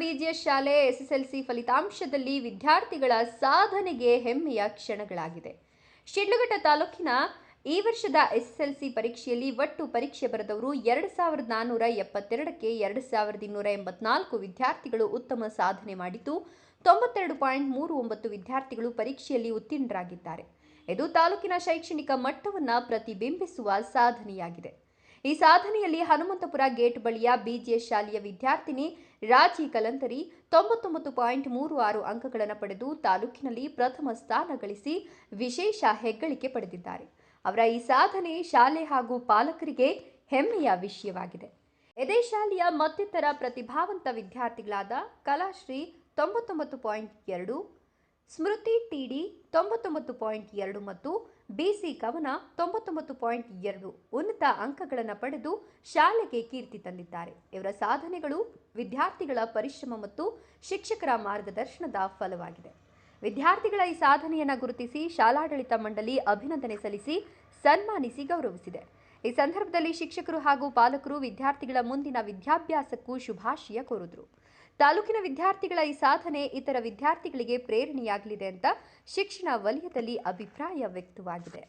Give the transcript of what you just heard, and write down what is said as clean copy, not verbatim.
BGS ಶಾಲೆ SSLC ಫಲಿತಾಂಶದಲ್ಲಿ ವಿದ್ಯಾರ್ಥಿಗಳ ಸಾಧನೆಗೆ ಹೆಮ್ಮೆಯ ಕ್ಷಣಗಳಾಗಿದೆ. ಶಿಡ್ಲಘಟ್ಟ ತಾಲೂಕಿನ ಈ ವರ್ಷದ ಎಸ್ಎಸ್ಎಲ್ಸಿ ಪರೀಕ್ಷೆಯಲ್ಲಿ ಒಟ್ಟು ಪರೀಕ್ಷೆ ಬರೆದವರು 2472ಕ್ಕೆ 2284 ವಿದ್ಯಾರ್ಥಿಗಳು ಉತ್ತಮ ಸಾಧನೆ ಮಾಡಿದ್ದು 92.39 ವಿದ್ಯಾರ್ಥಿಗಳು ಪರೀಕ್ಷೆಯಲ್ಲಿ ಉತ್ತೀರ್ಣರಾಗಿದ್ದಾರೆ. ಇದು ತಾಲೂಕಿನ ಶೈಕ್ಷಣಿಕ ಮಟ್ಟವನ್ನು ಪ್ರತಿಬಿಂಬಿಸುವ ಸಾಧನೆಯಾಗಿದೆ. ಈ ಸಾಧನೆಯಲ್ಲಿ ಹನುಮಂತಪುರ ಗೇಟ್ ಬಳಿಯ ಬಿಜಿಎಸ್ ಶಾಲೆಯ ವಿದ್ಯಾರ್ಥಿನಿ ರಾಜಿ ಕಲಂತರಿ 99.36 ಅಂಕಗಳನ್ನು ಪಡೆದು ತಾಲೂಕಿನಲ್ಲಿ ಪ್ರಥಮ ಸ್ಥಾನ ಗಳಿಸಿ ವಿಶೇಷ ಹೆಗ್ಗಳಿಕೆ ಪಡೆದಿದ್ದಾರೆ. ಅವರ ಈ ಸಾಧನೆ ಶಾಲೆ ಹಾಗೂ ಪಾಲಕರಿಗೆ ಹೆಮ್ಮೆಯ ವಿಷಯವಾಗಿದೆ. ಇದೇ ಶಾಲೆಯ ಮತ್ತಿತರ ಪ್ರತಿಭಾವಂತ ವಿದ್ಯಾರ್ಥಿಗಳಾದ ಕಲಾಶ್ರೀ 99.2, ಸ್ಮೃತಿ ಟಿಡಿ 99.2 ಮತ್ತು ಬಿಸಿ ಕವನ 99.2 ಉನ್ನತ ಅಂಕಗಳನ್ನು ಪಡೆದು ಶಾಲೆಗೆ ಕೀರ್ತಿ ತಂದಿದ್ದಾರೆ. ಇವರ ಸಾಧನೆಗಳು ವಿದ್ಯಾರ್ಥಿಗಳ ಪರಿಶ್ರಮ ಮತ್ತು ಶಿಕ್ಷಕರ ಮಾರ್ಗದರ್ಶನದ ಫಲವಾಗಿದೆ. ವಿದ್ಯಾರ್ಥಿಗಳ ಈ ಸಾಧನೆಯನ್ನು ಗುರುತಿಸಿ ಶಾಲಾಡಳಿತ ಮಂಡಳಿ ಅಭಿನಂದನೆ ಸಲ್ಲಿಸಿ ಸನ್ಮಾನಿಸಿ ಗೌರವಿಸಿದೆ. ಈ ಸಂದರ್ಭದಲ್ಲಿ ಶಿಕ್ಷಕರು ಹಾಗೂ ಪಾಲಕರು ವಿದ್ಯಾರ್ಥಿಗಳ ಮುಂದಿನ ವಿದ್ಯಾಭ್ಯಾಸಕ್ಕೂ ಶುಭಾಶಯ ಕೋರಿದರು. ತಾಲೂಕಿನ ವಿದ್ಯಾರ್ಥಿಗಳ ಈ ಸಾಧನೆ ಇತರ ವಿದ್ಯಾರ್ಥಿಗಳಿಗೆ ಪ್ರೇರಣೆಯಾಗಲಿದೆ ಅಂತ ಶಿಕ್ಷಣ ವಲಯದಲ್ಲಿ ಅಭಿಪ್ರಾಯ ವ್ಯಕ್ತವಾಗಿದೆ.